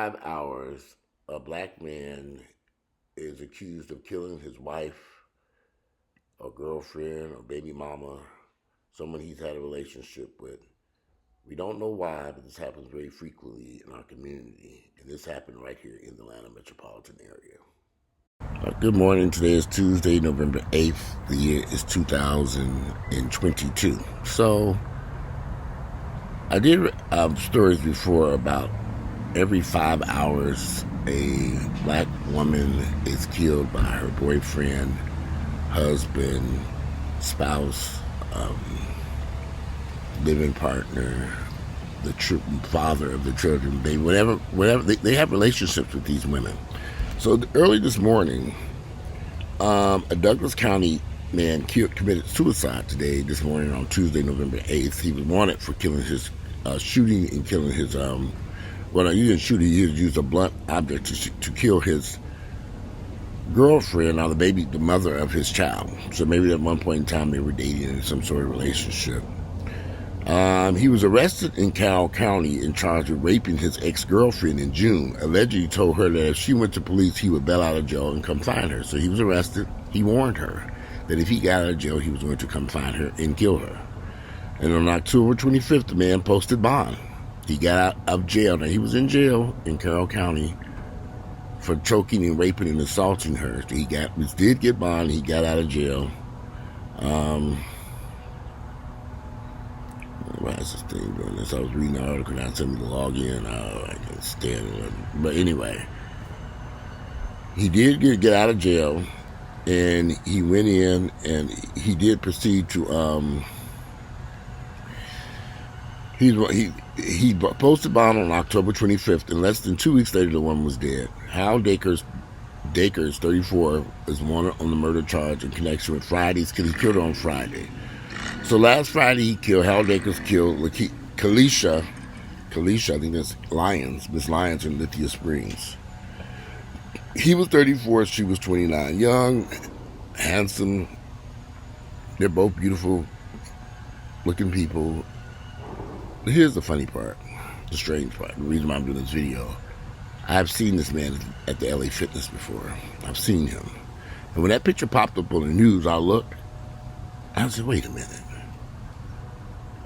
5 hours, a black man is accused of killing his wife, or girlfriend, or baby mama, someone he's had a relationship with. We don't know why, but this happens very frequently in our community, and this happened right here in the Atlanta metropolitan area. Good morning. Today is Tuesday, November 8th. The year is 2022. So, I did stories before about every 5 hours a black woman is killed by her boyfriend, husband, spouse, living partner, the father of the children, baby, whatever. They have relationships with these women. So early this morning, a Douglas County man committed suicide this morning on Tuesday, November 8th. He was wanted for killing shooting and killing his, he didn't shoot, he used a blunt object to kill his girlfriend, or the mother of his child. So maybe at one point in time they were dating in some sort of relationship. He was arrested in Carroll County and charged with raping his ex-girlfriend in June. Allegedly told her that if she went to police, he would bail out of jail and come find her. So he was arrested. He warned her that if he got out of jail, he was going to come find her and kill her. And on October 25th, the man posted bond. He got out of jail. Now, he was in jail in Carroll County for choking and raping and assaulting her. So he did get bond. He got out of jail. Why is this thing doing this? I was reading the article, now telling me to log in. I can't stand it. But anyway, he did get out of jail, and he went in, and he did proceed to he posted bond on October 25th, and less than 2 weeks later, the woman was dead. Harold Dakers, 34, is wanted on the murder charge in connection with Friday's kill. He killed her on Friday. So last Friday, Harold Dakers killed Kaleshia, I think that's Lyons, Miss Lyons in Lithia Springs. He was 34, she was 29. Young, handsome. They're both beautiful looking people. But here's the funny part, the strange part, the reason why I'm doing this video. I've seen this man at the LA Fitness before. I've seen him. And when that picture popped up on the news, I looked. I said, wait a minute.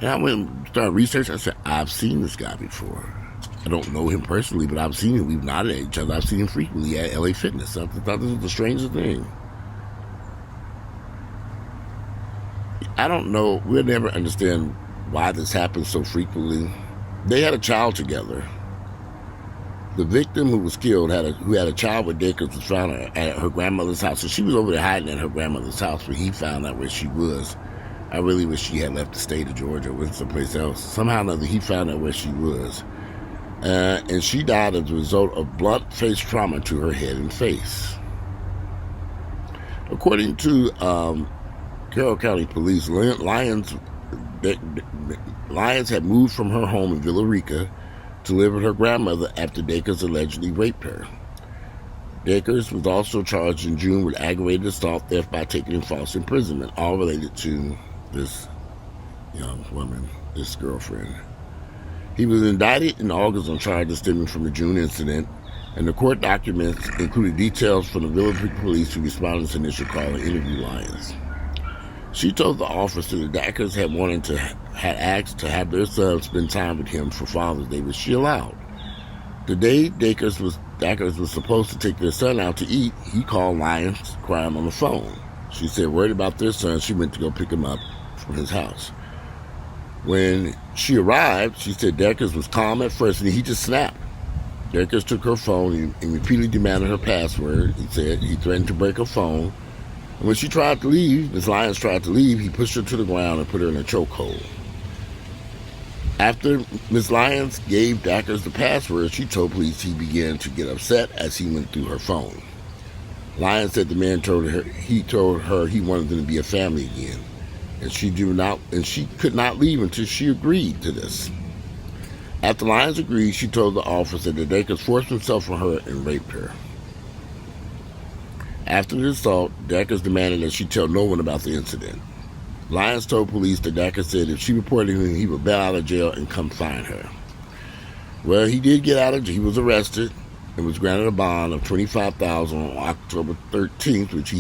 And I went and started researching. I said, I've seen this guy before. I don't know him personally, but I've seen him. We've nodded at each other. I've seen him frequently at LA Fitness. I thought this was the strangest thing. I don't know. We'll never understand why this happens so frequently. They had a child together. The victim who was killed who had a child with Dakers was found at her grandmother's house. So she was over there hiding at her grandmother's house, but he found out where she was. I really wish she had left the state of Georgia or went someplace else. Somehow or another, he found out where she was. And she died as a result of blunt face trauma to her head and face. According to Carroll County Police, Lyons had moved from her home in Villa Rica to live with her grandmother after Dakers allegedly raped her. Dakers was also charged in June with aggravated assault, theft by taking in false imprisonment, all related to this young woman, this girlfriend. He was indicted in August on charges stemming from the June incident, and the court documents included details from the Villa Rica police who responded to initial call and interview Lyons. She told the officer that Dakers had asked to have their son spend time with him for Father's Day, which she allowed. The day Dakers was supposed to take their son out to eat, he called Lyons crying on the phone. She said, worried about their son, she went to go pick him up from his house. When she arrived, she said Dakers was calm at first, and he just snapped. Dakers took her phone and repeatedly demanded her password. He said he threatened to break her phone. And when she tried to leave, Ms. Lyons tried to leave, he pushed her to the ground and put her in a chokehold. After Ms. Lyons gave Dakers the password, she told police he began to get upset as he went through her phone. Lyons said the man told her he wanted them to be a family again, and she could not leave until she agreed to this. After Lyons agreed, she told the officer that Dakers forced himself on her and raped her. After the assault, Dakers demanded that she tell no one about the incident. Lyons told police that Dakers said if she reported him, he would bail out of jail and come find her. Well, he did get out of jail. He was arrested and was granted a bond of $25,000 on October 13th, which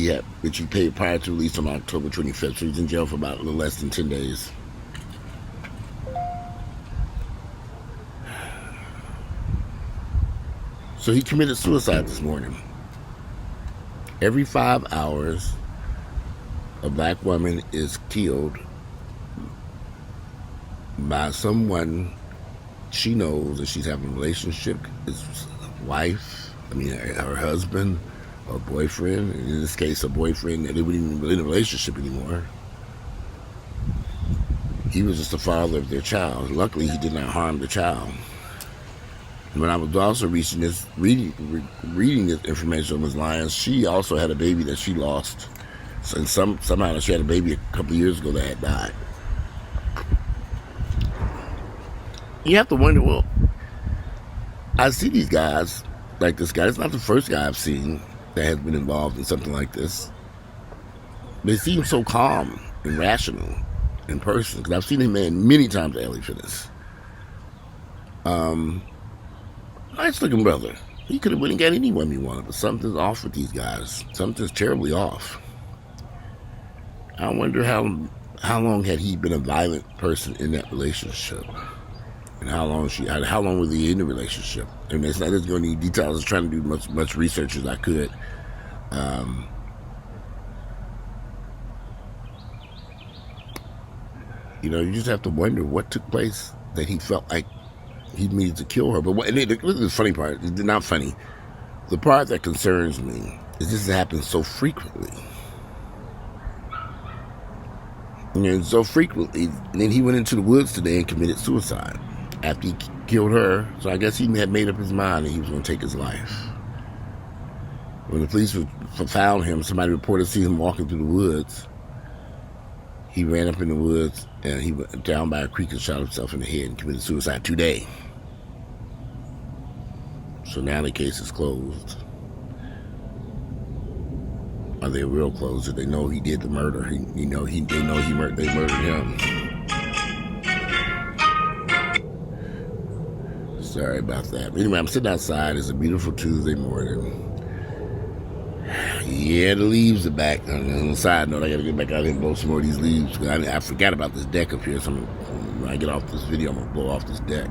he paid prior to release on October 25th. So he's in jail for about a little less than 10 days. So he committed suicide this morning. Every 5 hours, a black woman is killed by someone she knows that she's having a relationship, his wife, her husband, or boyfriend. In this case, a boyfriend that they weren't even in a relationship anymore. He was just the father of their child. Luckily, he did not harm the child. When I was also reading this information on Ms. Lyons, she also had a baby that she lost. So somehow she had a baby a couple of years ago that had died. You have to wonder, well, I see these guys, like this guy. It's not the first guy I've seen that has been involved in something like this. They seem so calm and rational in person, because I've seen him many times at LA Fitness. Nice looking brother. He could have went and got any woman he wanted, but something's off with these guys. Something's terribly off. I wonder how long had he been a violent person in that relationship, and how long were they in the relationship? And it's not just going to need details. I was trying to do much research as I could. You just have to wonder what took place that he felt like he needed to kill her. But the funny part, it's not funny. The part that concerns me is this happens so frequently. And so frequently, and then he went into the woods today and committed suicide after he killed her. So I guess he had made up his mind that he was going to take his life. When the police found him, somebody reported seeing him walking through the woods. He ran up in the woods and he went down by a creek and shot himself in the head and committed suicide today. So now the case is closed. Are they real closed? Did they know he did the murder? They know they murdered him. Sorry about that. But anyway, I'm sitting outside. It's a beautiful Tuesday morning. Yeah, the leaves are back. On the side note, I got to get back out here and blow some more of these leaves. I forgot about this deck up here. So when I get off this video, I'm going to blow off this deck.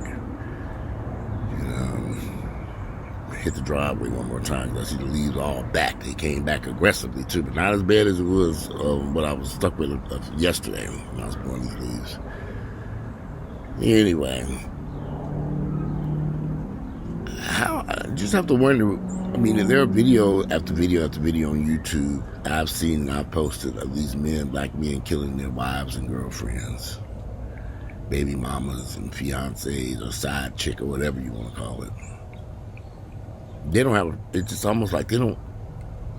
Hit the driveway one more time. I see the leaves all back. They came back aggressively too, but not as bad as it was what I was stuck with yesterday when I was blowing these leaves. Anyway, I just have to wonder. There are video after video after video on YouTube I've seen and I've posted of these black men killing their wives and girlfriends, baby mamas and fiancés or side chick or whatever you want to call it. They don't have, it's just almost like they don't,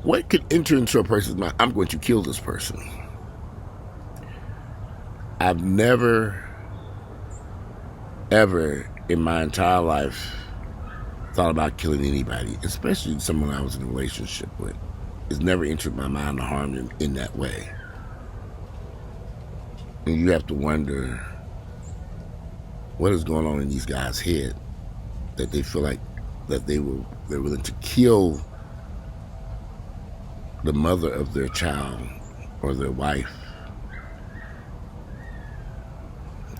what could enter into a person's mind? I'm going to kill this person. I've never, ever in my entire life thought about killing anybody, especially someone I was in a relationship with. It's never entered my mind to harm them in that way. And you have to wonder what is going on in these guys' head that they feel like that they're willing to kill the mother of their child or their wife.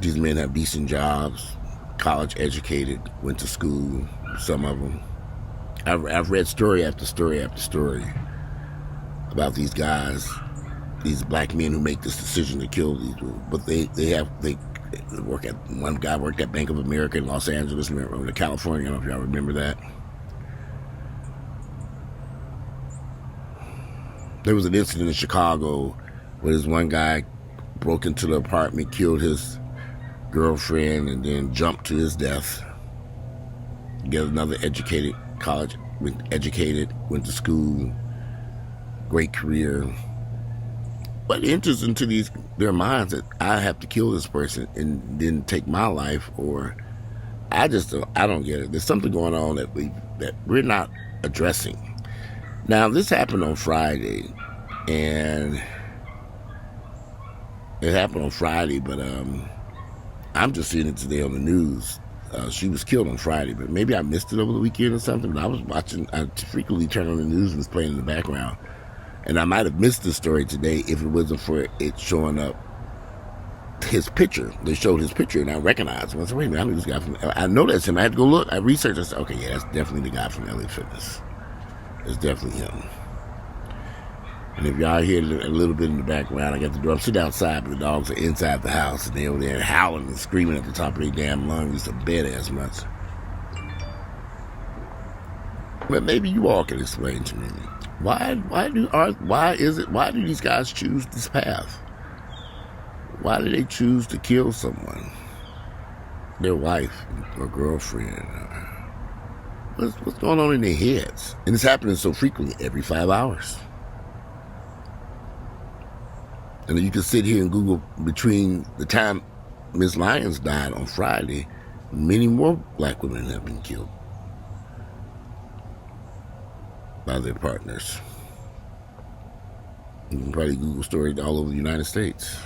These men have decent jobs, college educated, went to school, some of them. I've read story after story after story about these guys, these black men who make this decision to kill these people. But they work at, one guy worked at Bank of America in Los Angeles, remember, California. I don't know if y'all remember that. There was an incident in Chicago where this one guy broke into the apartment, killed his girlfriend, and then jumped to his death. Get another educated, went to school, great career. But it enters into their minds that I have to kill this person and then take my life, or I don't get it. There's something going on that we're not addressing. Now, this happened on Friday, and it happened on Friday, but I'm just seeing it today on the news. She was killed on Friday, but maybe I missed it over the weekend or something. But I was watching. I frequently turn on the news and it's playing in the background, and I might have missed the story today if it wasn't for it showing up. His picture. They showed his picture, and I recognized him. I said, "Wait a minute, I know this guy from. I know that's him." I had to go look. I researched. I said, "Okay, yeah, that's definitely the guy from LA Fitness. It's definitely him." And if y'all hear a little bit in the background, I got the door. I'm sitting outside, but the dogs are inside the house, and they're over there howling and screaming at the top of their damn lungs. It's a badass much. But maybe you all can explain to me why do these guys choose this path? Why do they choose to kill someone, their wife or girlfriend? What's going on in their heads? And it's happening so frequently, every 5 hours. And you can sit here and Google between the time Miss Lyons died on Friday, many more black women have been killed by their partners. You can probably Google stories all over the United States.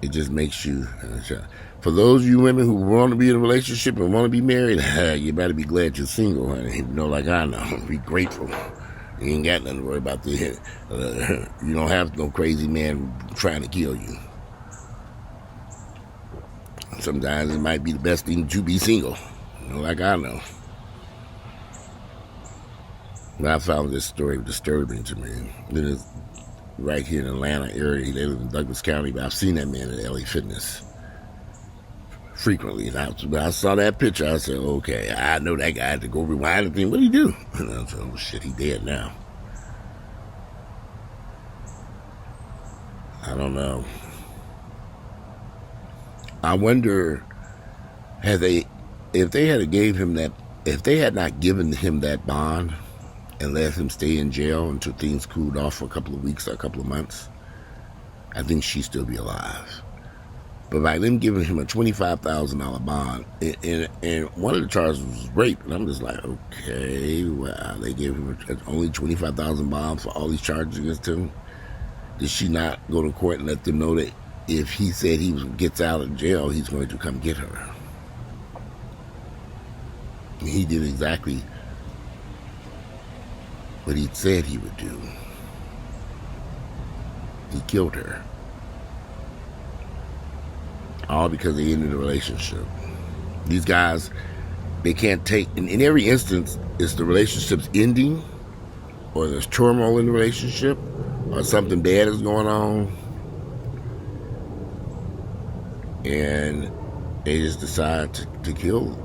It just makes you, for those of you women who want to be in a relationship and want to be married, you better be glad you're single, honey. You know, like I know, be grateful. You ain't got nothing to worry about. You don't have no crazy man trying to kill you. Sometimes it might be the best thing to be single. You know, like I know. But I found this story disturbing to me. It is right here in the Atlanta area. They live in Douglas County, but I've seen that man at LA Fitness frequently. And when I saw that picture, I said, okay, I know that guy. I had to go rewind and think, what did he do? And I said, oh shit, he dead now. I don't know. I wonder, if they had not given him that bond and let him stay in jail until things cooled off for a couple of weeks or a couple of months, I think she'd still be alive. But by them giving him a $25,000 bond, and one of the charges was rape, and I'm just like, okay, wow, they gave him only $25,000 bond for all these charges against him. Did she not go to court and let them know that if he said he gets out of jail, he's going to come get her? And he did exactly what he said he would do. He killed her. All because they ended the relationship. These guys, they can't take, in every instance, it's the relationship's ending, or there's turmoil in the relationship, or something bad is going on, and they just decide to kill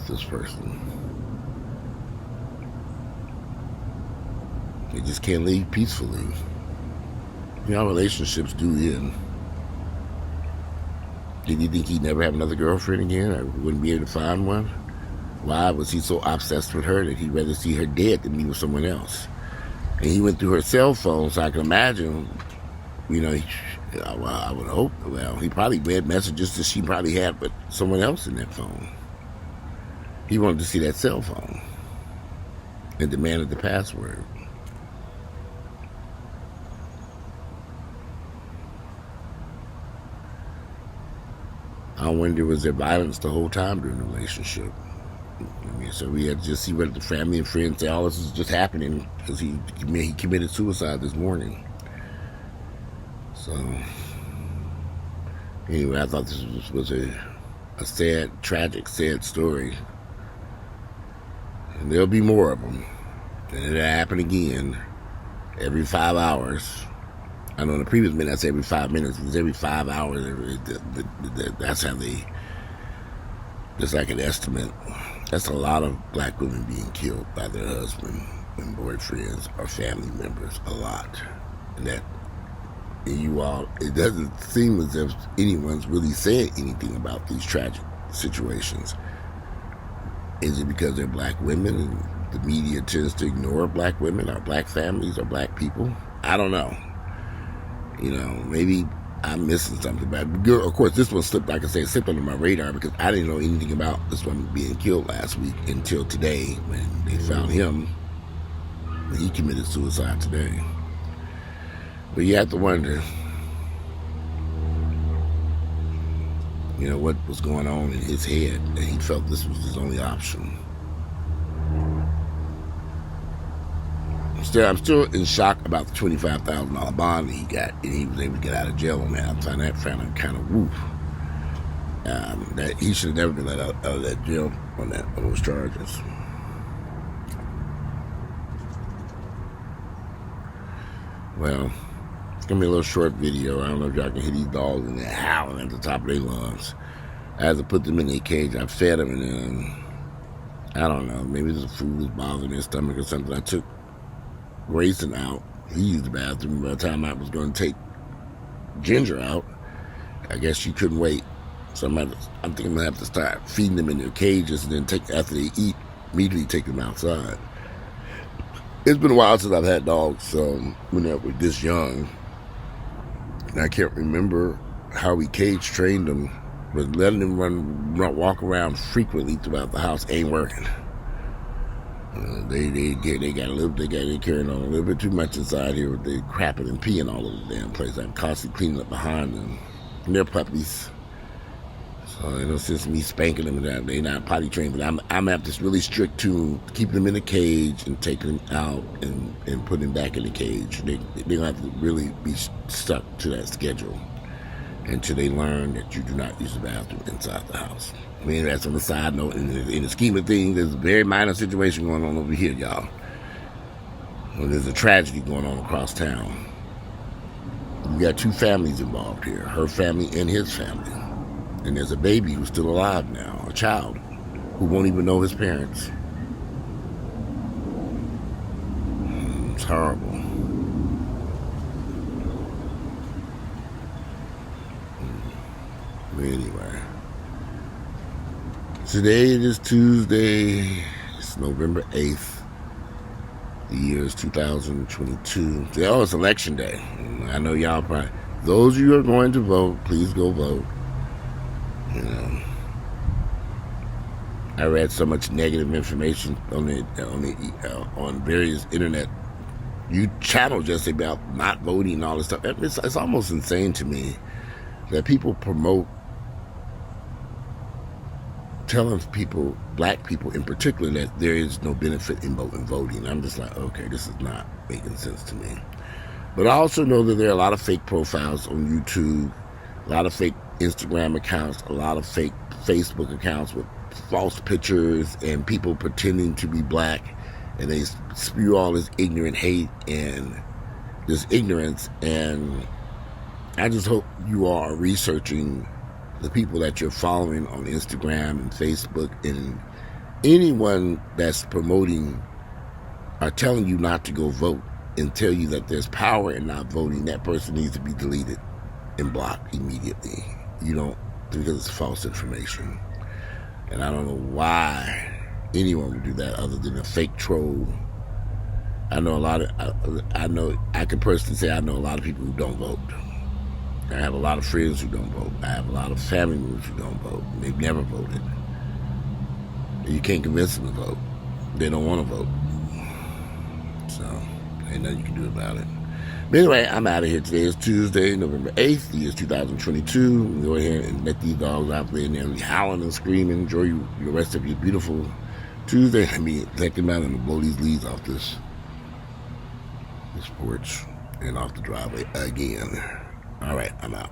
this person. They just can't live peacefully. You know, relationships do end. Did he think he'd never have another girlfriend again? Or wouldn't be able to find one? Why was he so obsessed with her that he'd rather see her dead than be with someone else? And he went through her cell phone, so I can imagine, you know, I would hope, well, he probably read messages that she probably had with someone else in that phone. He wanted to see that cell phone and demanded the password. I wonder, was there violence the whole time during the relationship? I mean, so we had to just see what the family and friends say. All this is just happening because he committed suicide this morning. So anyway, I thought this was a sad, tragic, sad story. And there'll be more of them. And it'll happen again every 5 hours. I know in the previous minute I said every 5 minutes. It was every 5 hours. That's how just like an estimate. That's a lot of black women being killed by their husband and boyfriends or family members. A lot. And it doesn't seem as if anyone's really saying anything about these tragic situations. Is it because they're black women and the media tends to ignore black women or black families or black people? I don't know. You know, maybe I'm missing something. But of course, this one slipped, like I say, slipped under my radar because I didn't know anything about this one being killed last week until today when they found him. He committed suicide today. But you have to wonder, what was going on in his head, and he felt this was his only option. I'm still in shock about the $25,000 bond that he got, and he was able to get out of jail on that. I found that kind of woof. That he should have never been let out of that jail on those charges. Well, it's gonna be a little short video. I don't know if y'all can hear these dogs in there howling at the top of their lungs. I had to put them in their cage. I fed them, and I don't know, maybe the food was bothering their stomach or something. I took Grayson out. He used the bathroom. By the time I was going to take Ginger out, I guess she couldn't wait. So I'm thinking I'm going to have to start feeding them in their cages, and then after they eat, immediately take them outside. It's been a while since I've had dogs, so when they were this young, and I can't remember how we cage trained them, but letting them walk around frequently throughout the house ain't working. They carrying on a little bit too much inside here with the crapping and peeing all over the damn place. I'm constantly cleaning up behind them. And they're puppies. So, since me spanking them, they're not potty trained, but I'm at this really strict to keeping them in the cage and taking them out and putting them back in the cage. They're going to have to really be stuck to that schedule until they learn that you do not use the bathroom inside the house. I mean, that's on the side note. In the scheme of things, there's a very minor situation going on over here, y'all. Well, there's a tragedy going on across town. You got two families involved here, her family and his family. And there's a baby who's still alive now, a child who won't even know his parents. It's horrible. But anyway, today it is Tuesday. It's November 8th. The year is 2022. Oh, it's election day. I know y'all probably, those of you who are going to vote, please go vote. I read so much negative information on various internet channels just about not voting and all this stuff. It's almost insane to me that people promote telling people, black people in particular, that there is no benefit in voting. I'm just like, okay, this is not making sense to me. But I also know that there are a lot of fake profiles on YouTube, a lot of fake Instagram accounts, a lot of fake Facebook accounts with false pictures and people pretending to be black, and they spew all this ignorant hate and this ignorance. And I just hope you are researching the people that you're following on Instagram and Facebook, and anyone that's promoting or telling you not to go vote and tell you that there's power in not voting. That person needs to be deleted and blocked immediately. Because it's false information. And I don't know why anyone would do that other than a fake troll. I can personally say I know a lot of people who don't vote. I have a lot of friends who don't vote. I have a lot of family members who don't vote. They've never voted. And you can't convince them to vote. They don't want to vote. So, ain't nothing you can do about it. But anyway, I'm out of here. Today is Tuesday, November 8th, the year is 2022. Go ahead and let these dogs out there and they're howling and screaming. Enjoy the rest of your beautiful Tuesday. Take them out and blow these leaves off this porch and off the driveway again. All right, I'm out.